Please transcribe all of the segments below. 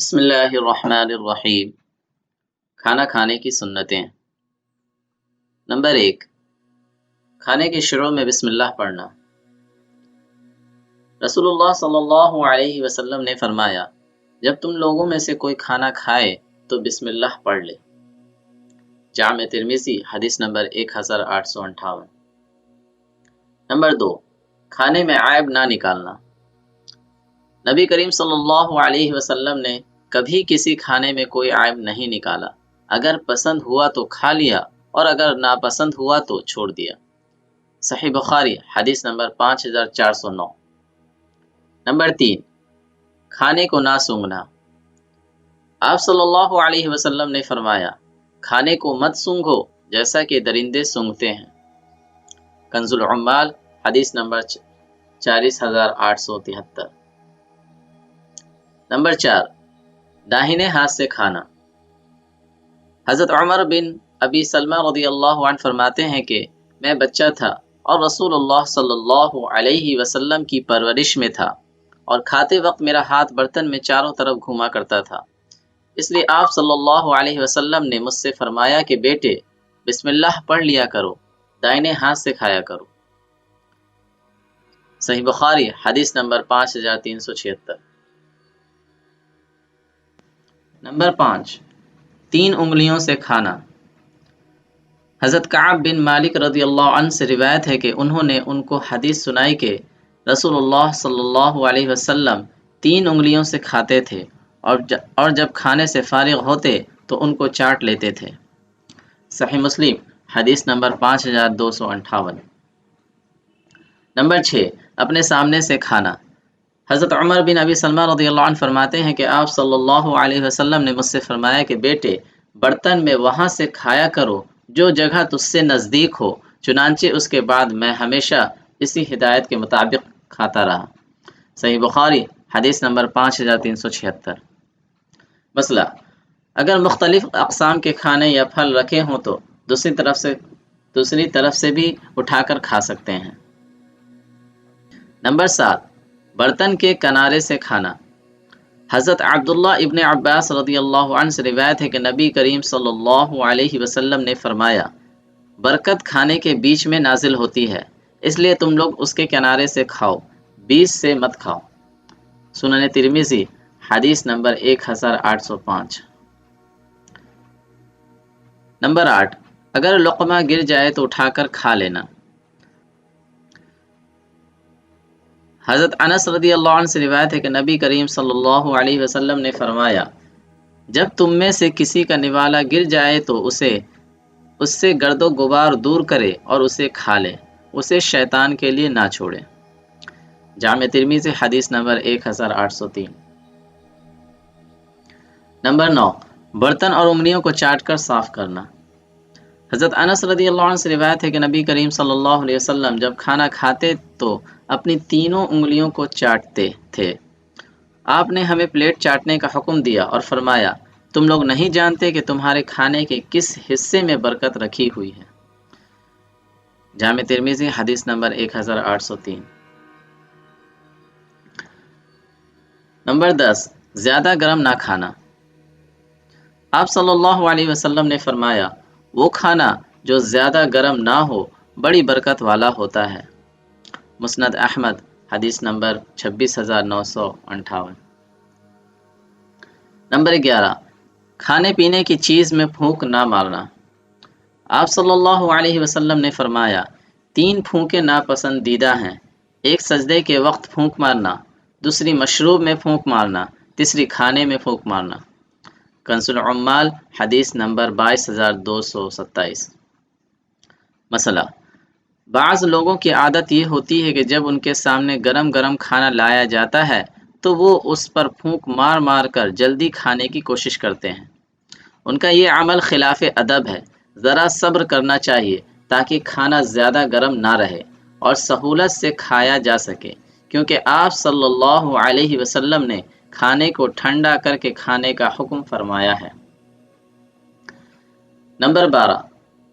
بسم اللہ الرحمن الرحیم۔ کھانا کھانے کی سنتیں۔ نمبر 1، کھانے کے شروع میں بسم اللہ پڑھنا۔ رسول اللہ صلی اللہ علیہ وسلم نے فرمایا، جب تم لوگوں میں سے کوئی کھانا کھائے تو بسم اللہ پڑھ لے۔ جامع ترمذی حدیث نمبر 1858۔ نمبر 2، کھانے میں عیب نہ نکالنا۔ نبی کریم صلی اللہ علیہ وسلم نے کبھی کسی کھانے میں کوئی عیب نہیں نکالا۔ اگر پسند ہوا تو کھا لیا اور اگر ناپسند ہوا تو چھوڑ دیا۔ صحیح بخاری حدیث نمبر 5409۔ نمبر 3، کھانے کو نہ سونگھنا۔ آپ صلی اللہ علیہ وسلم نے فرمایا، کھانے کو مت سونگھو جیسا کہ درندے سونگھتے ہیں۔ کنز العمال حدیث نمبر 40873۔ نمبر 4، داہنے ہاتھ سے کھانا۔ حضرت عمر بن ابی سلمہ رضی اللہ عنہ فرماتے ہیں کہ میں بچہ تھا اور رسول اللہ صلی اللہ علیہ وسلم کی پرورش میں تھا اور کھاتے وقت میرا ہاتھ برتن میں چاروں طرف گھوما کرتا تھا، اس لیے آپ صلی اللہ علیہ وسلم نے مجھ سے فرمایا کہ بیٹے بسم اللہ پڑھ لیا کرو، دائنے ہاتھ سے کھایا کرو۔ صحیح بخاری حدیث نمبر 5376۔ نمبر 5، 3 انگلیوں سے کھانا۔ حضرت کعب بن مالک رضی اللہ عنہ سے روایت ہے کہ انہوں نے ان کو حدیث سنائی کہ رسول اللہ صلی اللہ علیہ وسلم 3 انگلیوں سے کھاتے تھے اور جب کھانے سے فارغ ہوتے تو ان کو چاٹ لیتے تھے۔ صحیح مسلم حدیث نمبر 5258۔ نمبر 6، اپنے سامنے سے کھانا۔ حضرت عمر بن ابی سلمہ رضی اللہ عنہ فرماتے ہیں کہ آپ صلی اللہ علیہ وسلم نے مجھ سے فرمایا کہ بیٹے برتن میں وہاں سے کھایا کرو جو جگہ تجھ سے نزدیک ہو، چنانچہ اس کے بعد میں ہمیشہ اسی ہدایت کے مطابق کھاتا رہا۔ صحیح بخاری حدیث نمبر 5376۔ مسئلہ، اگر مختلف اقسام کے کھانے یا پھل رکھے ہوں تو دوسری طرف سے بھی اٹھا کر کھا سکتے ہیں۔ نمبر 7، برتن کے کنارے سے کھانا۔ حضرت عبداللہ ابن عباس رضی اللہ عنہ سے روایت ہے کہ نبی کریم صلی اللہ علیہ وسلم نے فرمایا، برکت کھانے کے بیچ میں نازل ہوتی ہے، اس لیے تم لوگ اس کے کنارے سے کھاؤ، بیچ سے مت کھاؤ۔ سنن ترمذی حدیث نمبر 1805۔ نمبر 8، اگر لقمہ گر جائے تو اٹھا کر کھا لینا۔ حضرت انس رضی اللہ عنہ سے روایت ہے کہ نبی کریم صلی اللہ علیہ وسلم نے فرمایا، جب تم میں سے کسی کا نوالا گر جائے تو اس سے گرد و غبار دور کرے اور اسے کھا لے، اسے شیطان کے لیے نہ چھوڑے۔ جامع ترمذی حدیث نمبر 1803۔ نمبر 9، برتن اور انگلیوں کو چاٹ کر صاف کرنا۔ حضرت انس رضی اللہ عنہ سے روایت ہے کہ نبی کریم صلی اللہ علیہ وسلم جب کھانا کھاتے تو اپنی تینوں انگلیوں کو چاٹتے تھے۔ آپ نے ہمیں پلیٹ چاٹنے کا حکم دیا اور فرمایا، تم لوگ نہیں جانتے کہ تمہارے کھانے کے کس حصے میں برکت رکھی ہوئی ہے۔ جامع ترمذی حدیث نمبر 1803۔ نمبر 10، زیادہ گرم نہ کھانا۔ آپ صلی اللہ علیہ وسلم نے فرمایا، وہ کھانا جو زیادہ گرم نہ ہو بڑی برکت والا ہوتا ہے۔ مسند احمد حدیث نمبر 26958۔ نمبر 11، کھانے پینے کی چیز میں پھونک نہ مارنا۔ آپ صلی اللہ علیہ وسلم نے فرمایا، 3 پھونکیں ناپسندیدہ ہیں، ایک سجدے کے وقت پھونک مارنا، دوسری مشروب میں پھونک مارنا، تیسری کھانے میں پھونک مارنا۔ کنز العمال حدیث نمبر 22227۔ مسئلہ، بعض لوگوں کی عادت یہ ہوتی ہے کہ جب ان کے سامنے گرم گرم کھانا لایا جاتا ہے تو وہ اس پر پھونک مار مار کر جلدی کھانے کی کوشش کرتے ہیں۔ ان کا یہ عمل خلاف ادب ہے، ذرا صبر کرنا چاہیے تاکہ کھانا زیادہ گرم نہ رہے اور سہولت سے کھایا جا سکے، کیونکہ آپ صلی اللہ علیہ وسلم نے کھانے کو ٹھنڈا کر کے کھانے کا حکم فرمایا ہے۔ نمبر 12،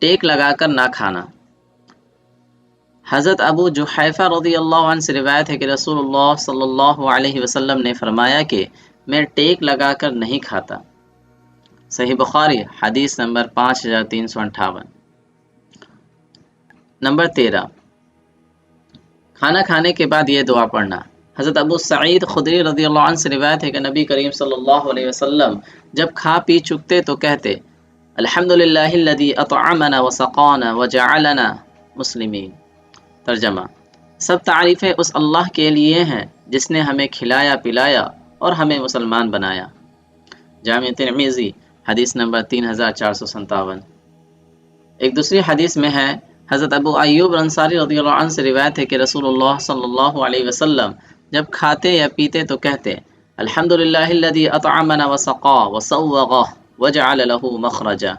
ٹیک لگا کر نہ کھانا۔ حضرت ابو جحیفہ رضی اللہ عنہ سے روایت ہے کہ رسول اللہ صلی اللہ علیہ وسلم نے فرمایا کہ میں ٹیک لگا کر نہیں کھاتا۔ صحیح بخاری حدیث نمبر 5358۔ نمبر 13، کھانا کھانے کے بعد یہ دعا پڑھنا۔ حضرت ابو سعید خدری رضی اللہ عنہ سے روایت ہے کہ نبی کریم صلی اللہ علیہ وسلم جب کھا پی چکتے تو کہتے الحمدللہ الذی اطعمنا وسقانا وجعلنا مسلمین۔ ترجمہ، سب تعریفیں اس اللہ کے لیے ہیں جس نے ہمیں کھلایا پلایا اور ہمیں مسلمان بنایا۔ جامع ترمذی حدیث نمبر 3457۔ ایک دوسری حدیث میں ہے، حضرت ابو ایوب انصاری رضی اللہ عنہ سے روایت ہے کہ رسول اللہ صلی اللہ علیہ وسلم جب کھاتے یا پیتے تو کہتے الحمدللہ الذی اطعمنا وسقا وسوغ وجعل له مخرجا۔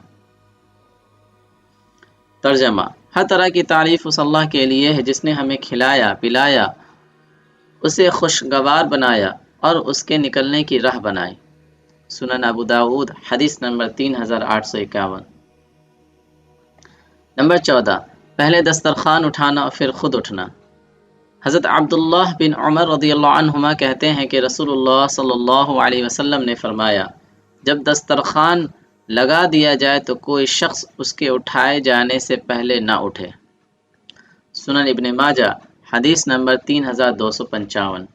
ترجمہ، ہر طرح کی تعریف اس اللہ کے لیے ہے جس نے ہمیں کھلایا پلایا، اسے خوشگوار بنایا اور اس کے نکلنے کی راہ بنائی۔ سنن ابو داود حدیث نمبر 3851۔ نمبر 14، پہلے دسترخوان اٹھانا اور پھر خود اٹھنا۔ حضرت عبداللہ بن عمر رضی اللہ عنہما کہتے ہیں کہ رسول اللہ صلی اللہ علیہ وسلم نے فرمایا، جب دسترخوان لگا دیا جائے تو کوئی شخص اس کے اٹھائے جانے سے پہلے نہ اٹھے۔ سنن ابن ماجہ حدیث نمبر 3255۔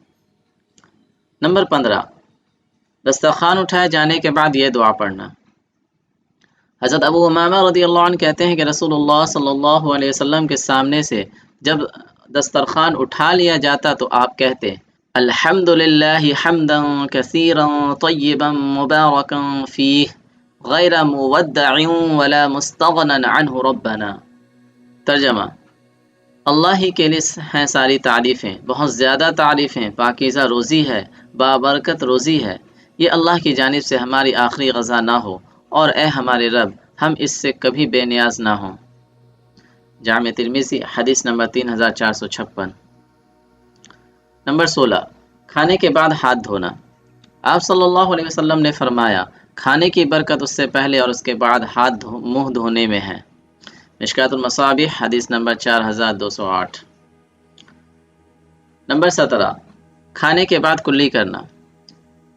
نمبر 15، دسترخوان اٹھائے جانے کے بعد یہ دعا پڑھنا۔ حضرت ابو امامہ رضی اللہ عنہ کہتے ہیں کہ رسول اللہ صلی اللہ علیہ وسلم کے سامنے سے جب دسترخوان اٹھا لیا جاتا تو آپ کہتے الحمدللہ حمدا کثیرا طیبا مبارکا فیہ غیر مودع ولا مستغنا عنہ ربنا۔ ترجمہ، اللہ ہی کے لیے ہیں ساری تعریفیں، بہت زیادہ تعریفیں، پاکیزہ روزی ہے، بابرکت روزی ہے، یہ اللہ کی جانب سے ہماری آخری غذا نہ ہو، اور اے ہمارے رب ہم اس سے کبھی بے نیاز نہ ہوں۔ جامع ترمذی حدیث نمبر 3456۔ نمبر 16، کھانے کے بعد ہاتھ دھونا۔ آپ صلی اللہ علیہ وسلم نے فرمایا، کھانے کی برکت اس سے پہلے اور اس کے بعد منہ دھونے میں ہے۔ مشکات المصابیح حدیث نمبر 4208۔ نمبر 17، کھانے کے بعد کلی کرنا۔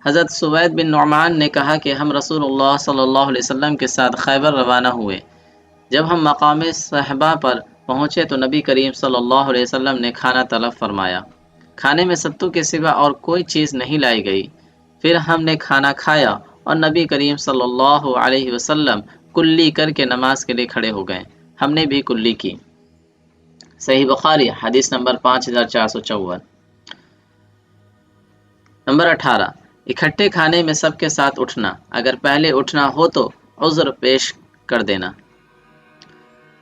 حضرت سوید بن نعمان نے کہا کہ ہم رسول اللہ صلی اللہ علیہ وسلم کے ساتھ خیبر روانہ ہوئے۔ جب ہم مقام صحبہ پر پہنچے تو نبی کریم صلی اللہ علیہ وسلم نے کھانا طلب فرمایا۔ کھانے میں ستو کے سوا اور کوئی چیز نہیں لائی گئی۔ پھر ہم نے کھانا کھایا اور نبی کریم صلی اللہ علیہ وسلم کلی کر کے نماز کے لیے کھڑے ہو گئے۔ ہم نے بھی کلی کی۔ صحیح بخاری حدیث نمبر 5454۔ نمبر 18، اکٹھے کھانے میں سب کے ساتھ اٹھنا، اگر پہلے اٹھنا ہو تو عذر پیش کر دینا۔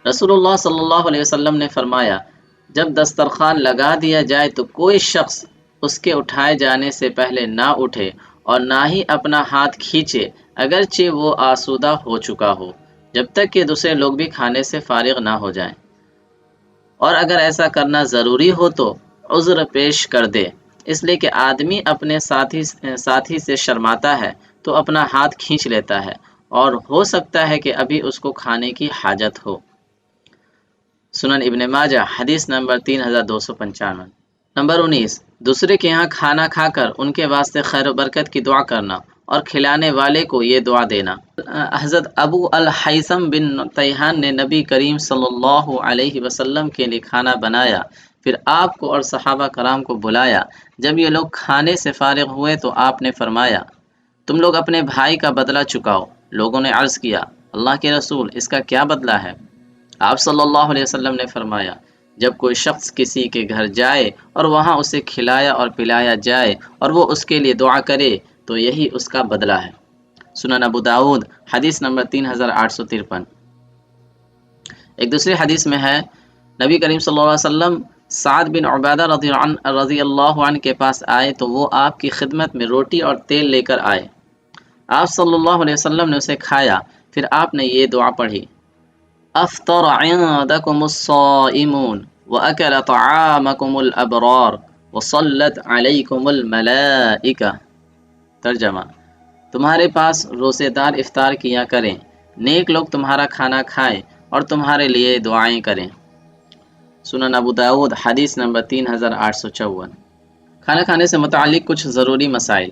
رسول اللہ صلی اللہ علیہ وسلم نے فرمایا، جب دسترخوان لگا دیا جائے تو کوئی شخص اس کے اٹھائے جانے سے پہلے نہ اٹھے اور نہ ہی اپنا ہاتھ کھینچے اگرچہ وہ آسودہ ہو چکا ہو، جب تک کہ دوسرے لوگ بھی کھانے سے فارغ نہ ہو جائیں، اور اگر ایسا کرنا ضروری ہو تو عذر پیش کر دے، اس لیے کہ آدمی اپنے ساتھی سے شرماتا ہے تو اپنا ہاتھ کھینچ لیتا ہے اور ہو سکتا ہے کہ ابھی اس کو کھانے کی حاجت ہو۔ سنن ابن ماجہ حدیث نمبر 3295۔ نمبر 19، دوسرے کے یہاں کھانا کھا کر ان کے واسطے خیر و برکت کی دعا کرنا اور کھلانے والے کو یہ دعا دینا۔ حضرت ابو الحیثم بن تیہان نے نبی کریم صلی اللہ علیہ وسلم کے لیے کھانا بنایا، پھر آپ کو اور صحابہ کرام کو بلایا۔ جب یہ لوگ کھانے سے فارغ ہوئے تو آپ نے فرمایا، تم لوگ اپنے بھائی کا بدلہ چکاؤ۔ لوگوں نے عرض کیا، اللہ کے رسول، اس کا کیا بدلہ ہے؟ آپ صلی اللہ علیہ وسلم نے فرمایا، جب کوئی شخص کسی کے گھر جائے اور وہاں اسے کھلایا اور پلایا جائے اور وہ اس کے لیے دعا کرے تو یہی اس کا بدلہ ہے۔ سنن ابو داود حدیث نمبر 3853۔ ایک دوسری حدیث میں ہے، نبی کریم صلی اللہ علیہ وسلم سعد بن عبادہ رضی اللہ عنہ کے پاس آئے تو وہ آپ کی خدمت میں روٹی اور تیل لے کر آئے۔ آپ صلی اللہ علیہ وسلم نے اسے کھایا، پھر آپ نے یہ دعا پڑھی، افطر عندکم الصائمون واکل طعامکم الابرار وصلت علیکم الملائکہ۔ ترجمہ، تمہارے پاس روزے دار افطار کیا کریں، نیک لوگ تمہارا کھانا کھائیں اور تمہارے لیے دعائیں کریں۔ سنن ابو داود حدیث نمبر 3854۔ کھانا کھانے سے متعلق کچھ ضروری مسائل۔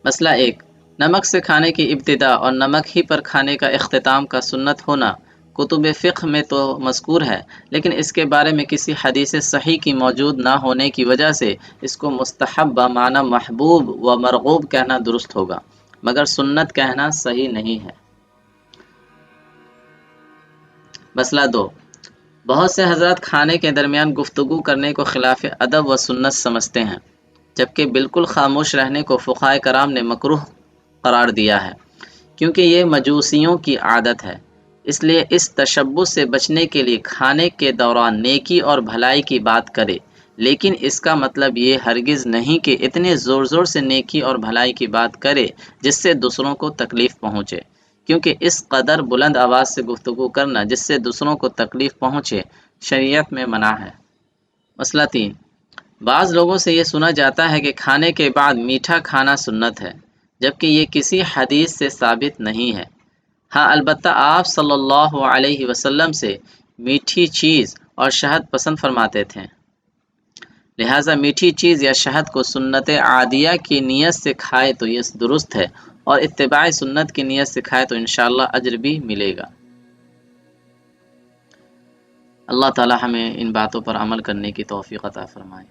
مسئلہ 1، نمک سے کھانے کی ابتدا اور نمک ہی پر کھانے کا اختتام کا سنت ہونا کتب فقہ میں تو مذکور ہے، لیکن اس کے بارے میں کسی حدیث صحیح کی موجود نہ ہونے کی وجہ سے اس کو مستحب بمعنی محبوب و مرغوب کہنا درست ہوگا، مگر سنت کہنا صحیح نہیں ہے۔ مسئلہ 2، بہت سے حضرات کھانے کے درمیان گفتگو کرنے کو خلاف ادب و سنت سمجھتے ہیں، جبکہ بالکل خاموش رہنے کو فقہائے کرام نے مکروہ قرار دیا ہے، کیونکہ یہ مجوسیوں کی عادت ہے۔ اس لیے اس تشبہ سے بچنے کے لیے کھانے کے دوران نیکی اور بھلائی کی بات کرے، لیکن اس کا مطلب یہ ہرگز نہیں کہ اتنے زور زور سے نیکی اور بھلائی کی بات کرے جس سے دوسروں کو تکلیف پہنچے، کیونکہ اس قدر بلند آواز سے گفتگو کرنا جس سے دوسروں کو تکلیف پہنچے شریعت میں منع ہے۔ مسئلہ 3، بعض لوگوں سے یہ سنا جاتا ہے کہ کھانے کے بعد میٹھا کھانا سنت ہے، جبکہ یہ کسی حدیث سے ثابت نہیں ہے۔ ہاں البتہ آپ صلی اللہ علیہ وسلم سے میٹھی چیز اور شہد پسند فرماتے تھے، لہٰذا میٹھی چیز یا شہد کو سنت عادیہ کی نیت سے کھائے تو یہ درست ہے، اور اتباع سنت کی نیت سے کھائے تو انشاءاللہ اجر بھی ملے گا۔ اللہ تعالی ہمیں ان باتوں پر عمل کرنے کی توفیق عطا فرمائے،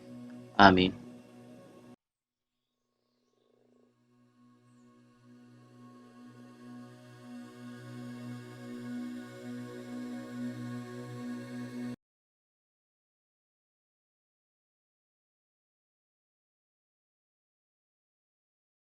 آمین۔